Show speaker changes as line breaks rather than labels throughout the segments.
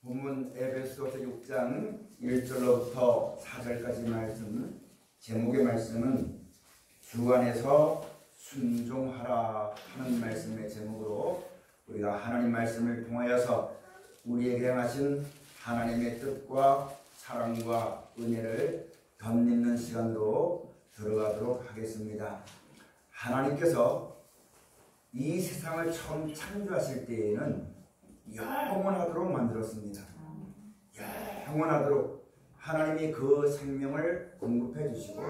본문 에베소서 6장 1절로부터 4절까지 말씀, 제목의 말씀은 주 안에서 순종하라 하는 말씀의 제목으로 우리가 하나님 말씀을 통하여서 우리에게 행하신 하나님의 뜻과 사랑과 은혜를 덧입는 시간으로 들어가도록 하겠습니다. 하나님께서 이 세상을 처음 창조하실 때에는 영원하도록 만들었습니다. 영원하도록 하나님이 그 생명을 공급해 주시고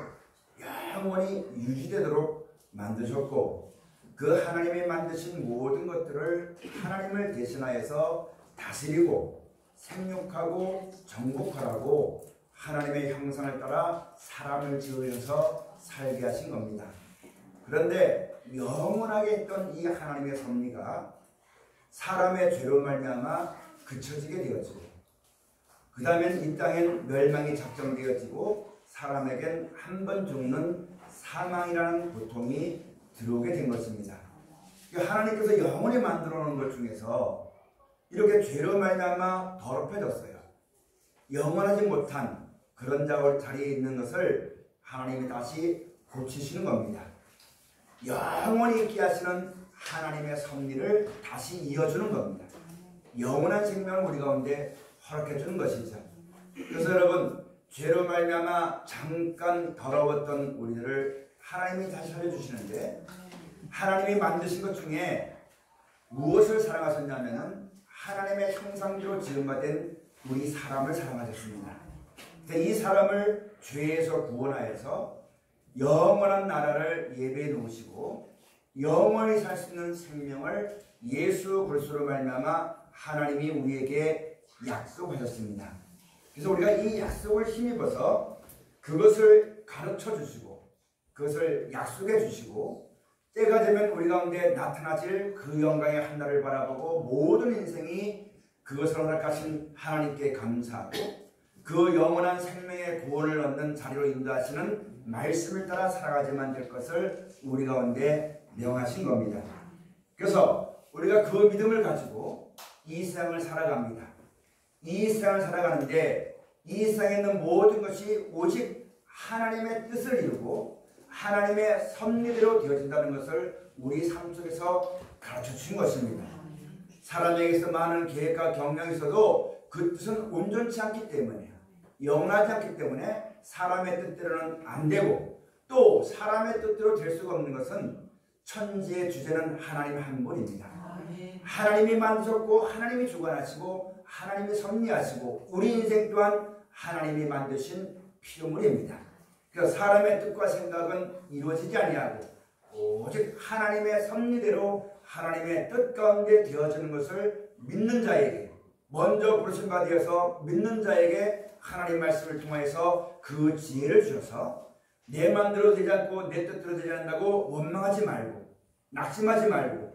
영원히 유지되도록 만드셨고, 그 하나님이 만드신 모든 것들을 하나님을 대신하여서 다스리고 생육하고 정복하라고 하나님의 형상을 따라 사람을 지으셔서 살게 하신 겁니다. 그런데 영원하게 있던 이 하나님의 섭리가 사람의 죄로 말미암아 그쳐지게 되었지고, 그 다음엔 이 땅엔 멸망이 작정되어지고 사람에겐 한 번 죽는 사망이라는 고통이 들어오게 된 것입니다. 하나님께서 영원히 만들어 놓은 것 중에서 이렇게 죄로 말미암아 더럽혀졌어요. 영원하지 못한 그런 자리에 있는 것을 하나님이 다시 고치시는 겁니다. 영원히 있게 하시는 하나님의 섭리를 다시 이어주는 겁니다. 영원한 생명을 우리 가운데 허락해 주는 것이죠. 그래서 여러분, 죄로 말미암아 잠깐 더러웠던 우리들을 하나님이 다시 살려주시는데, 하나님이 만드신 것 중에 무엇을 사랑하셨냐면은 하나님의 형상대로 지음받은 우리 사람을 사랑하셨습니다. 이 사람을 죄에서 구원하여서 영원한 나라를 예배해 놓으시고 영원히 살 수 있는 생명을 예수 그리스도로 말미암아 하나님이 우리에게 약속하셨습니다. 그래서 우리가 이 약속을 힘입어서 그것을 가르쳐 주시고 그것을 약속해 주시고, 때가 되면 우리 가운데 나타나질 그 영광의 한날을 바라보고 모든 인생이 그것을 허락하신 하나님께 감사하고 그 영원한 생명의 구원을 얻는 자리로 인도하시는 말씀을 따라 살아가야만 될 것을 우리 가운데 명하신 겁니다. 그래서 우리가 그 믿음을 가지고 이 세상을 살아갑니다. 이 세상을 살아가는데 이 세상에 있는 모든 것이 오직 하나님의 뜻을 이루고 하나님의 섭리대로 되어진다는 것을 우리 삶 속에서 가르쳐 주신 것입니다. 사람에게서 많은 계획과 경영이 있어도 그 뜻은 온전치 않기 때문에, 영원하지 않기 때문에 사람의 뜻대로는 안 되고, 또 사람의 뜻대로 될 수가 없는 것은 천지의 주제는 하나님 한 분입니다. 하나님이 만드셨고 하나님이 주관하시고 하나님이 섭리하시고 우리 인생 또한 하나님이 만드신 피조물입니다. 그래서 사람의 뜻과 생각은 이루어지지 아니하고 오직 하나님의 섭리대로 하나님의 뜻 가운데 되어지는 것을 믿는 자에게, 먼저 부르신 바 되어서 믿는 자에게 하나님 말씀을 통해서 그 지혜를 주셔서 내 맘대로 되지 않고 내 뜻대로 되지 않는다고 원망하지 말고 낙심하지 말고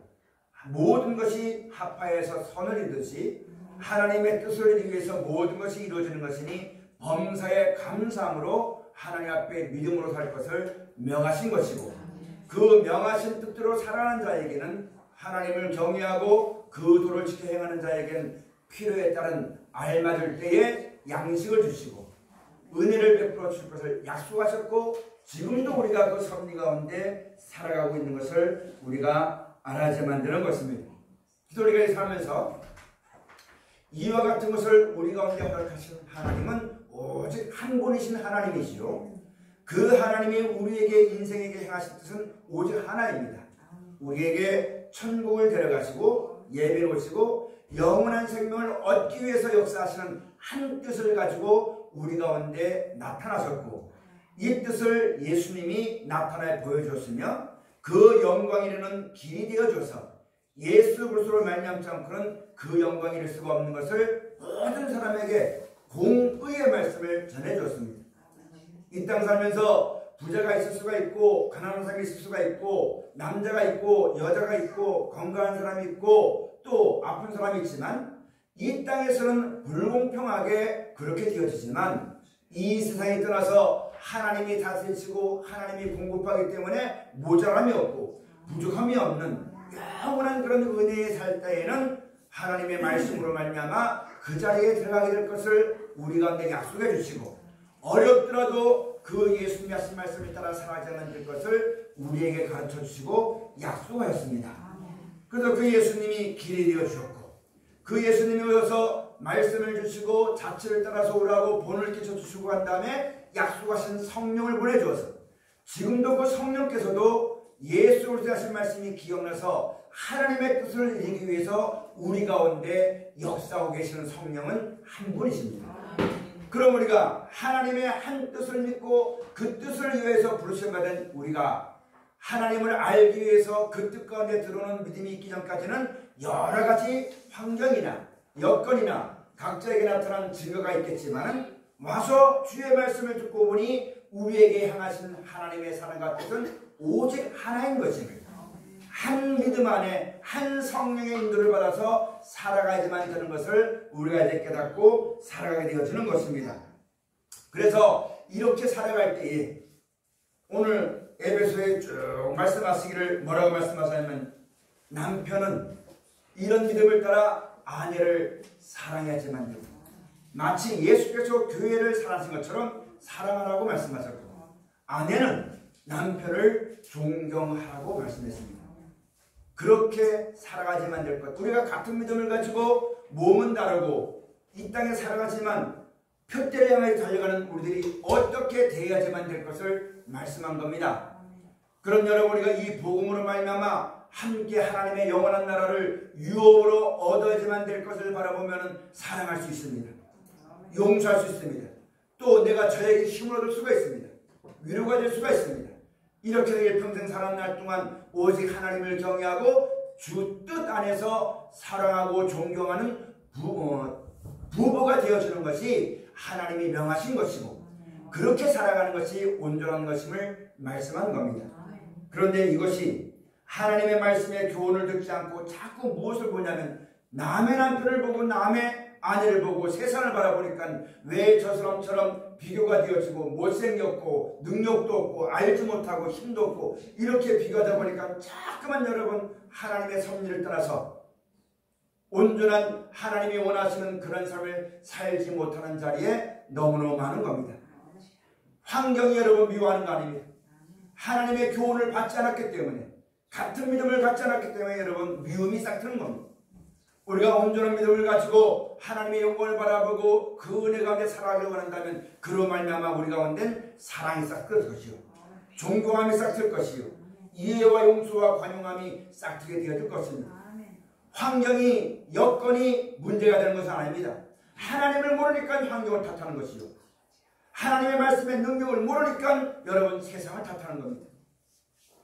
모든 것이 합하여서 선을 이루듯이 하나님의 뜻을 이루기 위해서 모든 것이 이루어지는 것이니 범사에 감사함으로 하나님 앞에 믿음으로 살 것을 명하신 것이고, 그 명하신 뜻대로 살아가는 자에게는 하나님을 경외하고 그 도를 지켜 행하는 자에게는 필요에 따른 알맞을 때에 양식을 주시고 은혜를 베풀어 주실 것을 약속하셨고, 지금도 우리가 그 섭리 가운데 살아가고 있는 것을 우리가 알아야만 되는 것입니다. 그래서 우리가 살면서 이와 같은 것을 우리 가운데 허락하신 하나님은 오직 한 분이신 하나님이시요, 그 하나님이 우리에게 인생에게 행하신 뜻은 오직 하나입니다. 우리에게 천국을 데려가시고 예배 놓으시고 영원한 생명을 얻기 위해서 역사하시는 한 뜻을 가지고 우리 가운데 나타나셨고, 이 뜻을 예수님이 나타내 보여주었으며 그 영광 이르는 길이 되어줘서 예수 그리스도로 말미암지 않고는 그 영광 이룰 수가 없는 것을 모든 사람에게 공의의 말씀을 전해주었습니다. 이 땅 살면서 부자가 있을 수가 있고 가난한 사람이 있을 수가 있고 남자가 있고 여자가 있고 건강한 사람이 있고 또 아픈 사람이 있지만, 이 땅에서는 불공평하게 그렇게 되어지지만 이 세상에 떠나서 하나님이 다스리시고 하나님이 공급하기 때문에 모자람이 없고 부족함이 없는 영원한 그런 은혜에 살 때에는 하나님의 말씀으로 말미암아 그 자리에 들어가게 될 것을 우리 가운데 약속해 주시고, 어렵더라도 그 예수님의 하신 말씀을 따라 살아가지 않는 될 것을 우리에게 가르쳐 주시고 약속하였습니다. 그래서 그 예수님이 길이 되어 주셨고, 그 예수님이 오셔서 말씀을 주시고 자취를 따라서 오라고 본을 끼쳐 주시고 한 다음에 약속하신 성령을 보내주어서, 지금도 그 성령께서도 예수 그리스도의 하신 말씀이 기억나서 하나님의 뜻을 이루기 위해서 우리 가운데 역사하고 계시는 성령은 한 분이십니다. 그럼 우리가 하나님의 한 뜻을 믿고 그 뜻을 위해서 부르심 받은 우리가 하나님을 알기 위해서 그 뜻 가운데 들어오는 믿음이 있기 전까지는 여러 가지 환경이나 여건이나 각자에게 나타난 증거가 있겠지만, 와서 주의 말씀을 듣고 보니 우리에게 향하신 하나님의 사랑과 뜻은 오직 하나인 것입니다. 한 믿음 안에 한 성령의 인도를 받아서 살아가야지만 되는 것을 우리가 이제 깨닫고 살아가게 되어지는 것입니다. 그래서 이렇게 살아갈 때에 오늘 에베소에 쭉 말씀하시기를 뭐라고 말씀하시냐면, 남편은 이런 믿음을 따라 아내를 사랑해야지만 되고, 마치 예수께서 교회를 사랑하신 것처럼 사랑하라고 말씀하셨고, 아내는 남편을 존경하라고 말씀했습니다. 그렇게 살아가지만 될 것. 우리가 같은 믿음을 가지고 몸은 다르고 이 땅에 살아가지만 표대를 향해 달려가는 우리들이 어떻게 대해야지만 될 것을 말씀한 겁니다. 그럼 여러분, 우리가 이 복음으로 말미암아 함께 하나님의 영원한 나라를 유업으로 얻어야지만 될 것을 바라보면 사랑할 수 있습니다. 용서할 수 있습니다. 또 내가 저에게 힘을 얻을 수가 있습니다. 위로가 될 수가 있습니다. 이렇게 일평생 사는 날 동안 오직 하나님을 경외하고 주 뜻 안에서 사랑하고 존경하는 부부가 되어주는 것이 하나님이 명하신 것이고, 그렇게 살아가는 것이 온전한 것임을 말씀한 겁니다. 그런데 이것이 하나님의 말씀의 교훈을 듣지 않고 자꾸 무엇을 보냐면, 남의 남편을 보고 남의 아내를 보고 세상을 바라보니까 왜 저 사람처럼 비교가 되어지고 못생겼고 능력도 없고 알지 못하고 힘도 없고 이렇게 비교하다 보니까 자꾸만 여러분 하나님의 섭리를 따라서 온전한 하나님이 원하시는 그런 삶을 살지 못하는 자리에 너무너무 많은 겁니다. 환경이 여러분 미워하는 거 아닙니다. 하나님의 교훈을 받지 않았기 때문에, 같은 믿음을 갖지 않았기 때문에 여러분 미움이 싹 트는 겁니다. 우리가 온전한 믿음을 가지고 하나님의 영광을 바라보고 그 은혜 가운데 살아가기를 원한다면, 그로 말미암아 우리 가운데는 사랑이 싹 트을 것이요, 존경함이 싹 트을 것이요, 이해와 용서와 관용함이 싹 트게 되어질 것입니다. 환경이 여건이 문제가 되는 것은 아닙니다. 하나님을 모르니까 환경을 탓하는 것이요, 하나님의 말씀의 능력을 모르니까 여러분 세상을 탓하는 겁니다.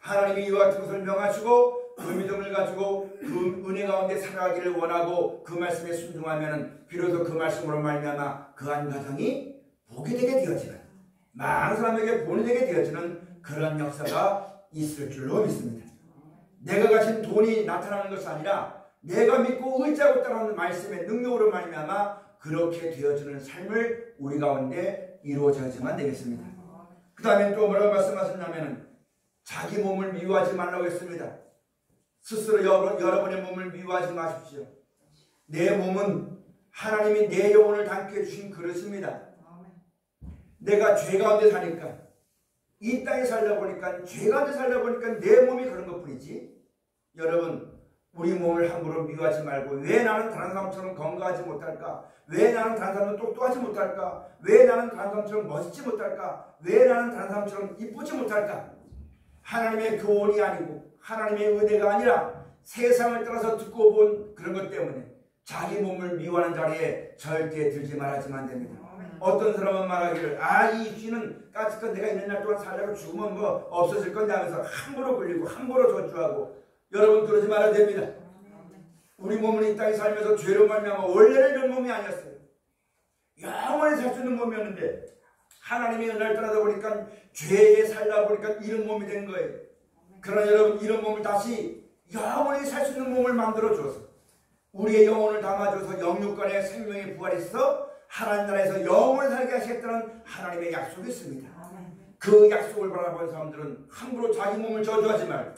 하나님이 이와 같은 것을 명하시고 그 믿음을 가지고 그 은혜 가운데 살아가기를 원하고 그 말씀에 순종하면 비로소 그 말씀으로 말미암아 그 한 가정이 복이 되게 되어지는, 많은 사람에게 본이 되게 되어지는 그런 역사가 있을 줄로 믿습니다. 내가 가진 돈이 나타나는 것이 아니라 내가 믿고 의지하고 따라오는 말씀의 능력으로 말미암아 그렇게 되어지는 삶을 우리 가운데 이루어져야지만 되겠습니다. 그 다음에 또 뭐라고 말씀하셨냐면, 자기 몸을 미워하지 말라고 했습니다. 스스로 여러분의 몸을 미워하지 마십시오. 내 몸은 하나님이 내 영혼을 담게 해주신 그릇입니다. 내가 죄 가운데 사니까, 이 땅에 살다 보니까, 죄 가운데 살다 보니까 내 몸이 그런 것뿐이지, 여러분 우리 몸을 함부로 미워하지 말고, 왜 나는 다른 사람처럼 건강하지 못할까? 왜 나는 다른 사람처럼 똑똑하지 못할까? 왜 나는 다른 사람처럼 멋있지 못할까? 왜 나는 다른 사람처럼 이쁘지 못할까? 하나님의 교훈이 아니고 하나님의 은혜가 아니라 세상을 따라서 듣고 본 그런 것 때문에 자기 몸을 미워하는 자리에 절대 들지 말아야지만 됩니다. 어떤 사람은 말하기를, 이 쥐는 까짓건 내가 있는 날 동안 살다가 죽으면 뭐 없어질 건데 하면서 함부로 굴리고 함부로 저주하고, 여러분 그러지 말아야 됩니다. 우리 몸은 이 땅에 살면서 죄로 말미암아 원래는 이런 몸이 아니었어요. 영원히 살 수 있는 몸이었는데 하나님의 은혜를 따라다 보니까 죄에 살다 보니까 이런 몸이 된 거예요. 그러나 여러분, 이런 몸을 다시 영원히 살 수 있는 몸을 만들어 주어서 우리의 영혼을 담아줘서 영육간의 생명의 부활이 있어 하나님 나라에서 영원히 살게 하시겠다는 하나님의 약속이 있습니다. 그 약속을 바라본 사람들은 함부로 자기 몸을 저주하지 말고,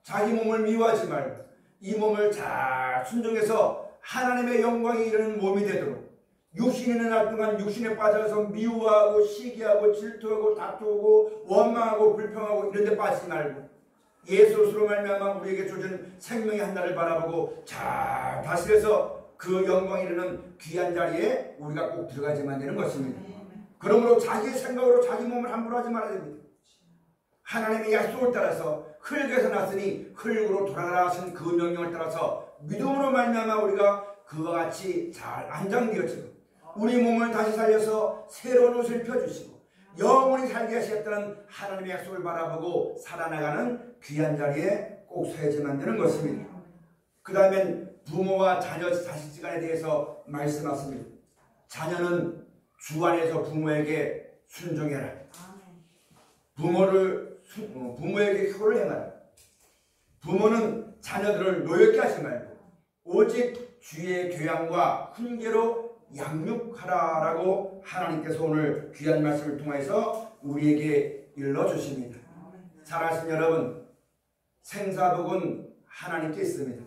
자기 몸을 미워하지 말고, 이 몸을 잘 순종해서 하나님의 영광이 이르는 몸이 되도록 육신이 있는 날 동안 육신에 빠져서 미워하고 시기하고 질투하고 다투고 원망하고 불평하고 이런 데 빠지지 말고 예수로 말미암아 우리에게 주신 생명의 한 날을 바라보고 잘 다스려서 그 영광이 이르는 귀한 자리에 우리가 꼭 들어가야만 되는 것입니다. 그러므로 자기 생각으로 자기 몸을 함부로 하지 말아야 됩니다. 하나님의 약속을 따라서 흙에서 났으니 흙으로 돌아가라 하신 그 명령을 따라서 믿음으로 말미암아 우리가 그와 같이 잘 안장되어지고 우리 몸을 다시 살려서 새로운 옷을 펴주시고 영원히 살게 하셨다는 하나님의 약속을 바라보고 살아나가는 귀한 자리에 꼭 서야지만 되는 것입니다. 그 다음엔 부모와 자녀, 자식지간에 대해서 말씀하십니다. 자녀는 주 안에서 부모에게 순종해라. 부모에게 효를 행하라. 부모는 자녀들을 노엽게 하지 말고 오직 주의 교양과 훈계로 양육하라라고 하나님께서 오늘 귀한 말씀을 통해서 우리에게 일러주십니다. 잘하신 여러분, 생사복은 하나님께 있습니다.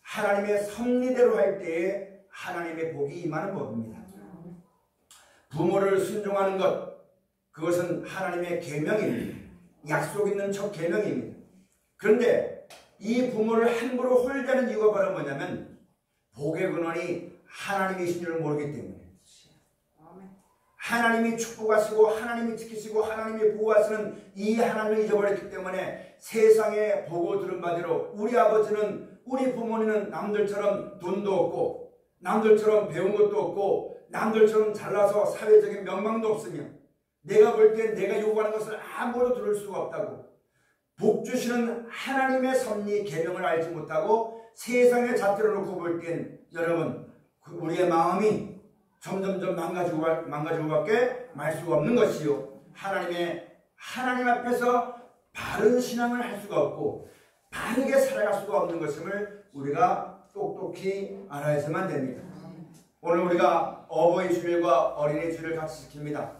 하나님의 섭리대로 할 때에 하나님의 복이 임하는 법입니다. 부모를 순종하는 것, 그것은 하나님의 계명입니다. 약속 있는 첫 계명입니다. 그런데 이 부모를 함부로 홀대는 이유가 바로 뭐냐면 복의 근원이 하나님이신 줄 모르기 때문에 하나님이 축복하시고 하나님이 지키시고 하나님이 보호하시는 이 하나님을 잊어버렸기 때문에 세상에 보고 들은 바대로 우리 아버지는 우리 부모님은 남들처럼 돈도 없고 남들처럼 배운 것도 없고 남들처럼 잘나서 사회적인 명망도 없으며 내가 볼 때 내가 요구하는 것을 아무도 들을 수가 없다고 복 주시는 하나님의 섭리 계명을 알지 못하고 세상의 잣대를 놓고 볼 땐 여러분 우리의 마음이 점점점 망가지고밖에 말 수가 없는 것이요. 하나님 앞에서 바른 신앙을 할 수가 없고 바르게 살아갈 수가 없는 것임을 우리가 똑똑히 알아야지만 됩니다. 오늘 우리가 어버이 주일과 어린이 주일을 같이 지킵니다.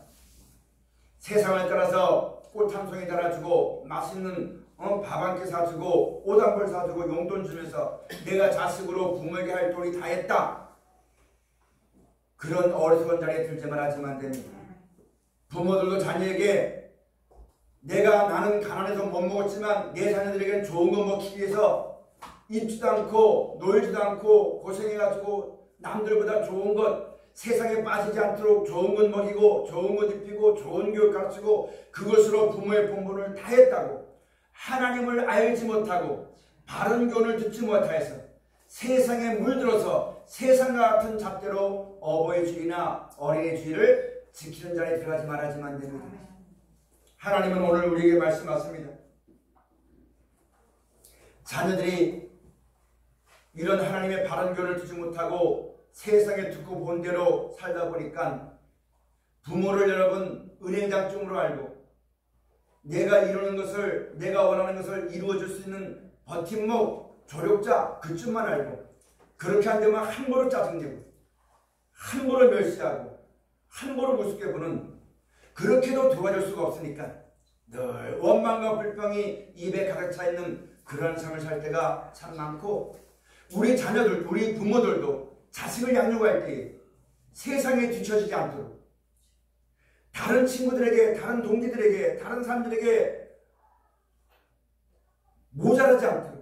세상을 따라서 꽃 한 송이 달아주고 맛있는 밥 한 끼 사주고 옷 한 벌 사주고 용돈 주면서 내가 자식으로 부모에게 할 돈이 다 했다. 그런 어리석은 자리에 들지 말아야지만 됩니다. 부모들도 자녀에게 나는 가난해서 못 먹었지만 내 자녀들에게는 좋은 거 먹기 위해서 입지도 않고 놀지도 않고 고생해가지고 남들보다 좋은 것 세상에 빠지지 않도록 좋은 것 먹이고 좋은 것 입히고 좋은 교육 가르치고 그것으로 부모의 본분을 다했다고 하나님을 알지 못하고 바른 교훈을 듣지 못하여서 세상에 물들어서 세상과 같은 잣대로 어버이 주일이나 어린이 주일을 지키는 자리에 들어가지 말아야지만 됩니다. 하나님은 오늘 우리에게 말씀하십니다. 자녀들이 이런 하나님의 바른 교훈을 듣지 못하고 세상에 듣고 본 대로 살다 보니까 부모를 여러분 은행장증으로 알고 내가 이루는 것을 내가 원하는 것을 이루어줄 수 있는 버팀목 조력자 그쯤만 알고 그렇게 안 되면 함부로 짜증내고 함부로 멸시하고 함부로 무섭게 보는 그렇게도 도와줄 수가 없으니까 늘 원망과 불평이 입에 가득 차 있는 그런 삶을 살 때가 참 많고 우리 자녀들 우리 부모들도 자식을 양육할 때 세상에 뒤처지지 않도록 다른 친구들에게 다른 동기들에게 다른 사람들에게 모자라지 않도록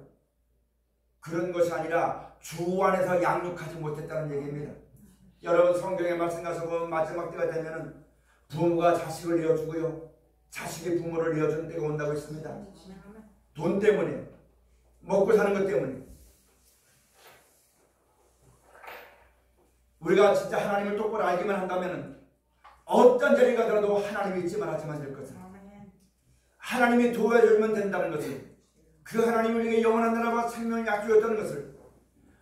그런 것이 아니라 주 안에서 양육하지 못했다는 얘기입니다. 여러분 성경의 말씀 가서 보면 마지막 때가 되면 부모가 자식을 이어주고요 자식이 부모를 이어주는 때가 온다고 했습니다. 돈 때문에 먹고 사는 것 때문에 우리가 진짜 하나님을 똑바로 알기만 한다면 어떤 자리에 가더라도 하나님이 잊지 말아야만 될 것을 하나님이 도와주면 된다는 것을 그 하나님을 위해 영원한 나라와 생명을 약속했다는 것을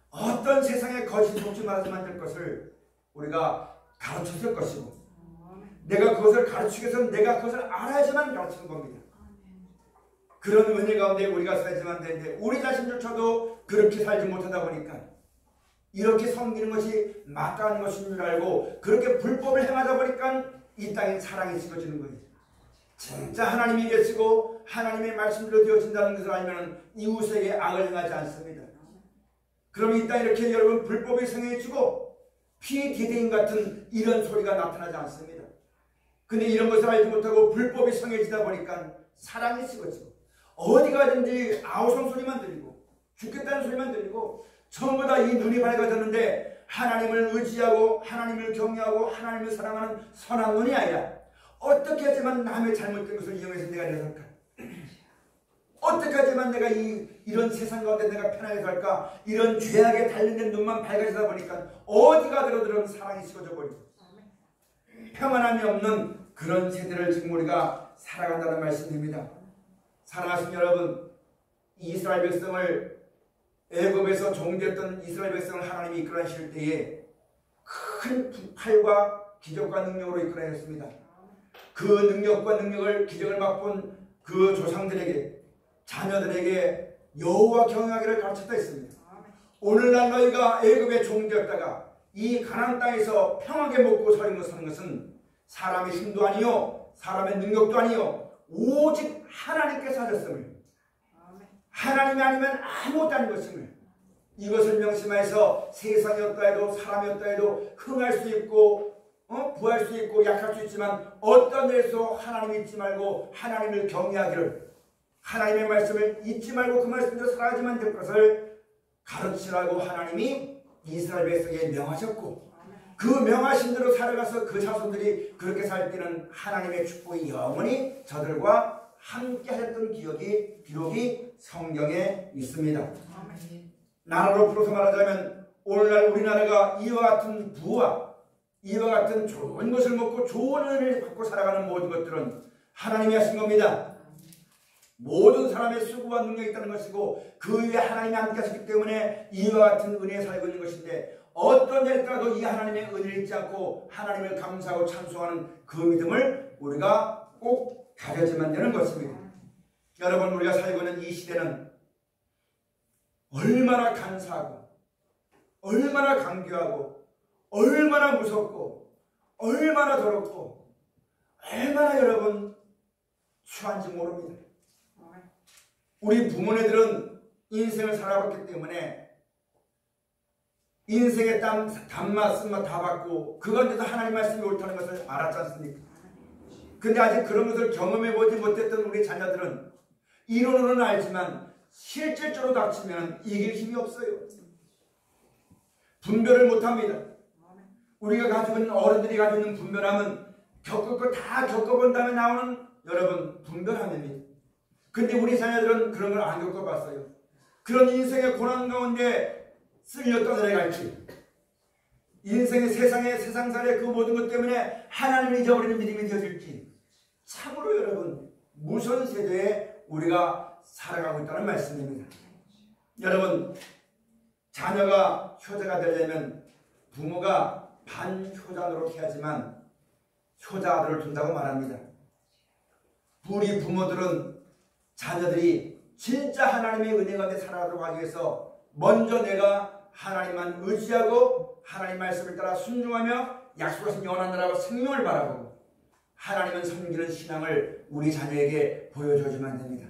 어떤 세상에 거짓 속지 말아야만 될 것을 우리가 가르쳤을 것이고 내가 그것을 가르치기 위해서는 내가 그것을 알아야지만 가르치는 겁니다. 그런 은혜 가운데 우리가 살지만 되는데 우리 자신조차도 그렇게 살지 못하다 보니까 이렇게 섬기는 것이 마땅한 것인 줄 알고 그렇게 불법을 행하다 보니까 이 땅에 사랑이 식어지는 거예요. 진짜 하나님이 계시고 하나님의 말씀대로 되어진다는 것을 알면 이웃에게 악을 행하지 않습니다. 그럼 이따 이렇게 여러분 불법이 성행해지고 피디대인 같은 이런 소리가 나타나지 않습니다. 근데 이런 것을 알지 못하고 불법이 성행해지다 보니까 사랑이 식어지고 어디 가든지 아우성 소리만 들리고 죽겠다는 소리만 들리고 전부 다 이 눈이 밝아졌는데 하나님을 의지하고 하나님을 경외하고 하나님을 사랑하는 선한 눈이 아니라 어떻게 하지만 남의 잘못된 것을 이용해서 내가 이렇게 할까? 어떻게 하지만 내가 이런 세상 가운데 내가 편하게 살까? 이런 죄악에 달린 눈만 밝아지다 보니까 어디 가더라도 사랑이 식어져 버리고 평안함이 없는 그런 세대를 지금 우리가 살아간다는 말씀입니다. 사랑하신 여러분, 이스라엘 백성을 애굽에서 종되었던 이스라엘 백성을 하나님이 이끌어내실 때에 큰 팔과 기적과 능력으로 이끌어냈습니다. 그 능력과 기적을 맛본 그 조상들에게 자녀들에게 여호와 경외하기를 가르쳤다 했습니다. 오늘날 너희가 애굽에 종되었다가 이 가나안 땅에서 평하게 먹고 사는 것은 사람의 힘도 아니요 사람의 능력도 아니요 오직 하나님께서 하셨음을, 하나님이 아니면 아무것도 아닌 것임을, 이것을 명심해서 세상이 없다 해도 사람이 없다 해도 흥할 수 있고 부할 수 있고 약할 수 있지만 어떤 데서 하나님 잊지 말고 하나님을 경외하기를, 하나님의 말씀을 잊지 말고 그 말씀대로 살아가지만 될 것을 가르치라고 하나님이 이스라엘 백성에게 명하셨고, 그 명하신 대로 살아가서 그 자손들이 그렇게 살 때는 하나님의 축복이 영원히 저들과 함께 하셨던 기록이 성경에 있습니다. 나라로 풀어서 말하자면 오늘날 우리나라가 이와 같은 부와 이와 같은 좋은 것을 먹고 좋은 은혜를 받고 살아가는 모든 것들은 하나님이 하신 겁니다. 모든 사람의 수고와 능력이 있다는 것이고 그 위에 하나님이 함께 하시기 때문에 이와 같은 은혜에 살고 있는 것인데, 어떤 일에 따라도 이 하나님의 은혜를 잊지 않고 하나님을 감사하고 찬송하는 그 믿음을 우리가 꼭 가져야지만 되는 것입니다. 여러분, 우리가 살고 있는 이 시대는 얼마나 간사하고 얼마나 강교하고 얼마나 무섭고 얼마나 더럽고 얼마나 여러분 추한지 모릅니다. 우리 부모네들은 인생을 살아봤기 때문에 인생의 단맛 쓴맛 다 받고 그건데도 하나님 말씀이 옳다는 것을 알았지 않습니까? 근데 아직 그런 것을 경험해보지 못했던 우리 자녀들은 이론으로는 알지만 실질적으로 닥치면 이길 힘이 없어요. 분별을 못합니다. 우리가 가지고 있는 어른들이 가지고 있는 분별함은 겪을 거 다 겪어본 다음에 나오는 여러분 분별함입니다. 근데 우리 자녀들은 그런 걸 안 겪어봤어요. 그런 인생의 고난 가운데 쓸려 떠내려갈지, 인생의 세상살의 그 모든 것 때문에 하나님을 잊어버리는 믿음이 되어질지, 참으로 여러분 무서운 세대에 우리가 살아가고 있다는 말씀입니다. 여러분, 자녀가 효자가 되려면 부모가 반효자 노릇해야지만 효자 아들을 둔다고 말합니다. 우리 부모들은 자녀들이 진짜 하나님의 은혜 가운데 살아가도록 하기 위해서 먼저 내가 하나님만 의지하고 하나님 말씀을 따라 순종하며 약속하신 영원한 나라와 생명을 바라보고 하나님은 섬기는 신앙을 우리 자녀에게 보여줘야만 됩니다.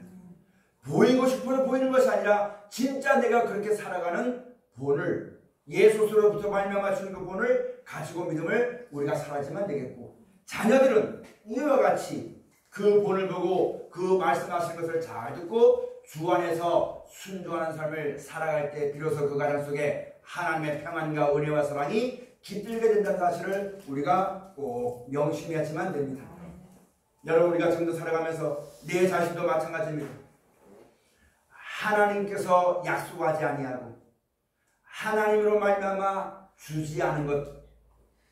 보이고 싶어서 보이는 것이 아니라 진짜 내가 그렇게 살아가는 본을, 예수로부터 말미암아 주는 그 본을 가지고 믿음을 우리가 살아야지만 되겠고, 자녀들은 이와 같이 그 본을 보고 그 말씀하신 것을 잘 듣고 주 안에서 순종하는 삶을 살아갈 때 비로소 그 가정 속에 하나님의 평안과 은혜와 사랑이 깃들게 된다는 사실을 우리가 꼭 명심해야지만 됩니다. 여러분, 우리가 지금도 살아가면서 내 자신도 마찬가지입니다. 하나님께서 약속하지 아니하고 하나님으로 말미암아 주지 않은 것,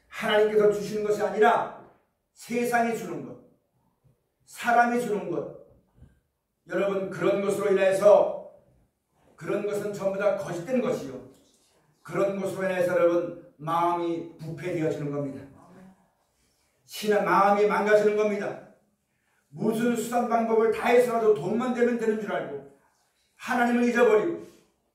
하나님께서 주시는 것이 아니라 세상이 주는 것, 사람이 주는 것, 여러분 그런 것으로 인해서 그런 것은 전부 다 거짓된 것이요, 그런 것으로 인해서 여러분 마음이 부패되어지는 겁니다. 마음이 망가지는 겁니다. 무슨 수단 방법을 다해서라도 돈만 되면 되는 줄 알고 하나님을 잊어버리고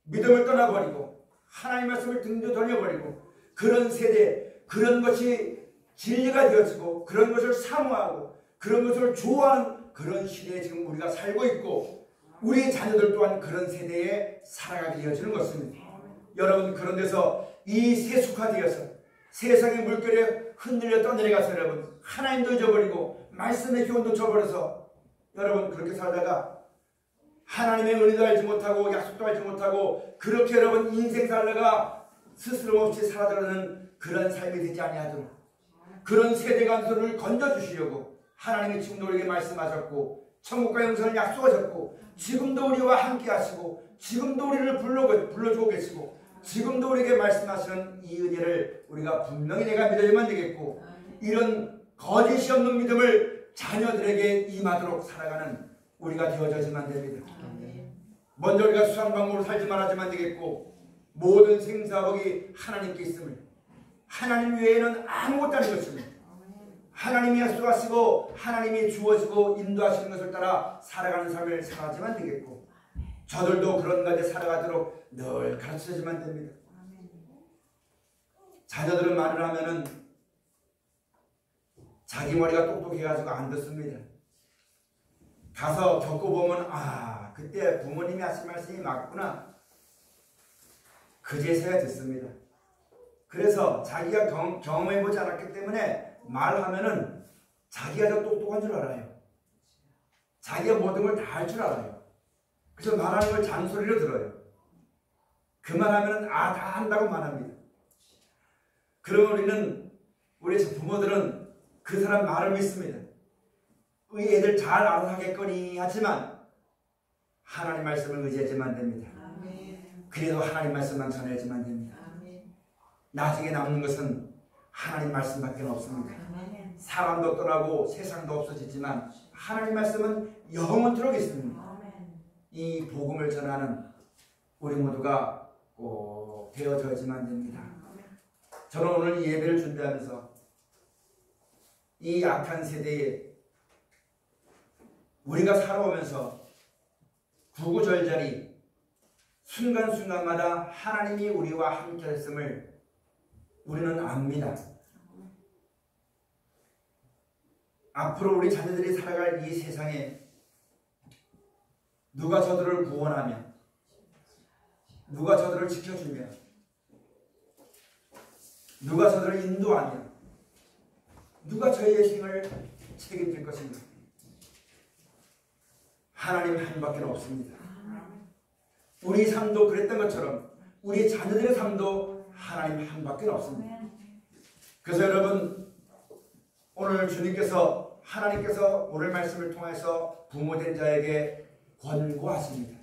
믿음을 떠나버리고 하나님 말씀을 등져 돌려버리고 그런 세대, 그런 것이 진리가 되어지고 그런 것을 사모하고 그런 것을 좋아하는 그런 시대에 지금 우리가 살고 있고 우리 자녀들 또한 그런 세대에 살아가게 되어지는 것입니다. 여러분 그런 데서 이 세속화되어서 세상의 물결에 흔들려 떠내려가서 여러분 하나님도 잊어버리고 말씀의 교훈도 잊어버려서 여러분 그렇게 살다가 하나님의 은혜도 알지 못하고 약속도 알지 못하고 그렇게 여러분 인생 살다가 스스럼 없이 살아들어가는 그런 삶이 되지 아니하도록 그런 세대 간수를 건져주시려고 하나님이 지금도 우리에게 말씀하셨고 천국과 영생을 약속하셨고 지금도 우리와 함께 하시고 지금도 우리를 불러주고 계시고 지금도 우리에게 말씀하시는 이 은혜를 우리가 분명히 내가 믿어야만 되겠고 이런 거짓이 없는 믿음을 자녀들에게 임하도록 살아가는 우리가 되어져야만 됩니다. 먼저 우리가 수상 방법으로 살지 말아야만 되겠고 모든 생사복이 하나님께 있음을 하나님 외에는 아무것도 아닌 것입니다. 하나님이 약속하시고 하나님이 주어지고 인도하시는 것을 따라 살아가는 삶을 살아야만 되겠고 저들도 그런 가운데 살아가도록 늘 가르쳐야만 됩니다. 자녀들은 말을 하면은 자기 머리가 똑똑해가지고 안 듣습니다. 가서 겪어보면 아 그때 부모님이 하신 말씀이 맞구나 그제서야 듣습니다. 그래서 자기가 경험해보지 않았기 때문에 말하면은 자기가 더 똑똑한 줄 알아요. 자기가 모든 걸 다 할 줄 알아요. 그래서 말하는 걸 잔소리로 들어요. 그 말하면은 아 다 한다고 말합니다. 그러면 우리 부모들은 그 사람 말을 믿습니다. 우리 애들 잘 알아서 하겠거니 하지만 하나님 말씀을 의지하지만 됩니다. 그래도 하나님 말씀만 전해야지만 됩니다. 나중에 남는 것은 하나님 말씀밖에 없습니다. 사람도 떠나고 세상도 없어지지만 하나님 말씀은 영원토록 있습니다. 이 복음을 전하는 우리 모두가 꼭 되어져야지만 됩니다. 저는 오늘 이 예배를 준비하면서 이 악한 세대에 우리가 살아오면서 구구절절히 순간순간마다 하나님이 우리와 함께 했음을 우리는 압니다. 앞으로 우리 자녀들이 살아갈 이 세상에 누가 저들을 구원하며 누가 저들을 지켜주며 누가 저들을 인도하며 누가 저희의 생을 책임질 것입니까? 하나님 한 밖에 없습니다. 우리 삶도 그랬던 것처럼 우리 자녀들의 삶도 하나님 한 밖에 없습니다. 그래서 여러분 오늘 주님께서 하나님께서 오늘 말씀을 통해서 부모된 자에게 권고하십니다.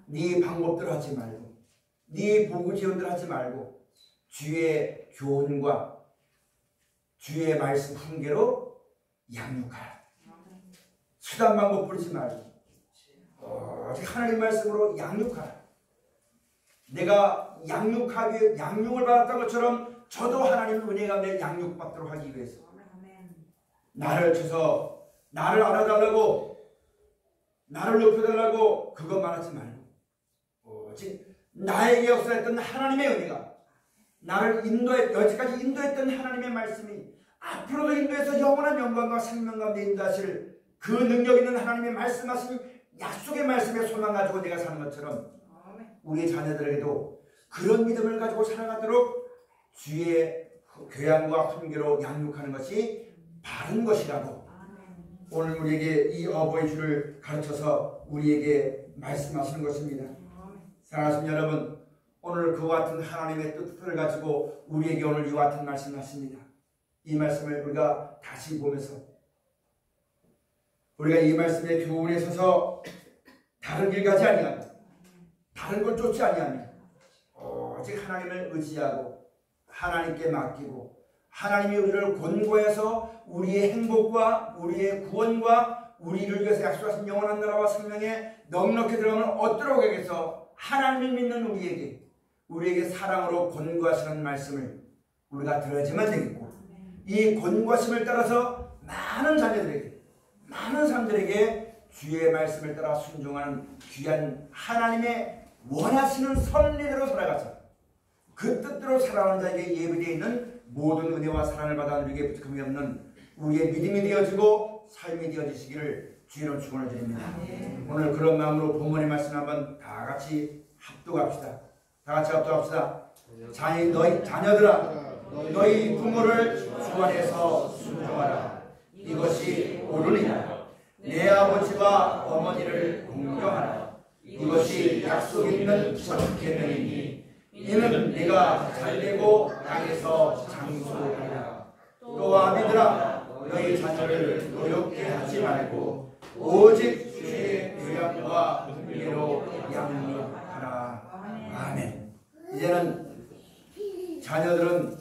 네 방법대로 하지 말고 네 보구지원대로 하지 말고 주의 교훈과 주의 말씀 훈계로 양육하라. 수단 방법 부르지 말고 오직 하나님 말씀으로 양육하라. 내가 양육을 받았던 것처럼 저도 하나님 은혜 가운데 양육받도록 하기 위해서 나를 쳐서 나를 알아달라고 나를 높여달라고 그것만 하지 말고 오직 나에게 역사했던 하나님의 은혜가 나를 여지까지 인도했던 하나님의 말씀이 앞으로도 인도해서 영원한 영광과 생명 가운데 인도하실 그 능력 있는 하나님의 말씀하신 약속의 말씀에 소망 가지고 내가 사는 것처럼 우리 자녀들에게도 그런 믿음을 가지고 살아가도록 주의 교양과 훈계로 양육하는 것이 바른 것이라고 오늘 우리에게 이 어버이 주를 가르쳐서 우리에게 말씀하시는 것입니다. 사랑하시는 여러분, 오늘 그와 같은 하나님의 뜻을 가지고 우리에게 오늘 이와 같은 말씀을 하십니다. 이 말씀을 우리가 다시 보면서 우리가 이 말씀의 교훈에 서서 다른 길 가지 아니하고 다른 걸 쫓지 아니하며 오직 하나님을 의지하고 하나님께 맡기고 하나님이 우리를 권고해서 우리의 행복과 우리의 구원과 우리를 위해서 약속하신 영원한 나라와 생명에 넉넉히 들어가면 어떠라고 하겠어. 하나님을 믿는 우리에게 사랑으로 권고하시는 말씀을 우리가 들어야지만 되겠고 이 권고하심을 따라서 많은 자녀들에게 많은 사람들에게 주의 말씀을 따라 순종하는 귀한 하나님의 원하시는 선리대로 살아가서 그 뜻대로 살아가는 자에게 예비되어 있는 모든 은혜와 사랑을 받아 누리게 부족함이 없는 우리의 믿음이 되어지고 삶이 되어지시기를 주의로 축원을 드립니다. 오늘 그런 마음으로 본문의 말씀 한번 다 같이 합독합시다. 다 같이 합독합시다. 너희 자녀들아, 너희 부모를 주 안에서 순종하라. 이것이 옳으니라. 내 아버지와 어머니를 공경하라. 이것이 약속 있는 첫 계명이니 이는 네가 잘되고 땅에서 장수하리라. 또 아비들아, 너희 자녀를 노엽게 하지 말고 오직 주의 교양과 은혜로 양육하라. 아멘. 이제는 자녀들은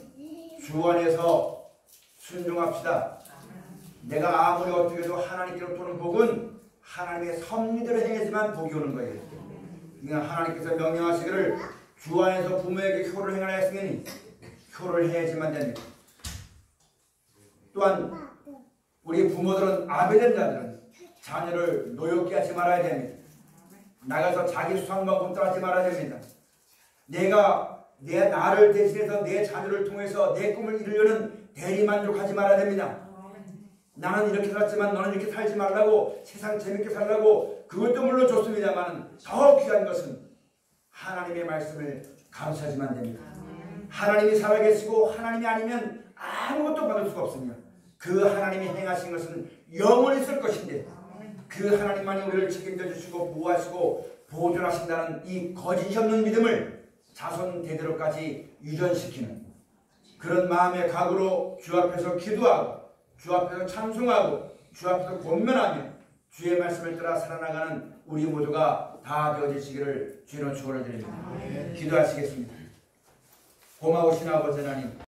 주 안에서 순종합시다. 내가 아무리 어떻게 해도 하나님께로 도는 복은 하나님의 섭리대로 행해야지만 복이 오는 거예요. 그러니까 하나님께서 명령하시기를 주 안에서 부모에게 효를 행하라 했으니 효를 해야지만 됩니다. 또한 우리 부모들은 아베된 자들은 자녀를 노엽게 하지 말아야 됩니다. 나가서 자기 수상만큼 따라하지 말아야 됩니다. 나를 대신해서 내 자녀를 통해서 내 꿈을 이루려는 대리만족하지 말아야 됩니다. 나는 이렇게 살았지만 너는 이렇게 살지 말라고, 세상 재밌게 살라고, 그것도 물론 좋습니다만 더 귀한 것은 하나님의 말씀을 감사하지만 됩니다. 하나님이 살아계시고 하나님이 아니면 아무것도 받을 수가 없습니다. 그 하나님이 행하신 것은 영원히 있을 것인데 그 하나님만이 우리를 책임져 주시고 보호하시고 보존하신다는 이 거짓이 없는 믿음을 자손 대대로까지 유전시키는 그런 마음의 각오로 주 앞에서 기도하고 주 앞에서 찬송하고 주 앞에서 권면하며 주의 말씀을 따라 살아나가는 우리 모두가 다 되어지시기를 주님의 축원을 드립니다. 기도하시겠습니다. 고마우신 아버지 하나님,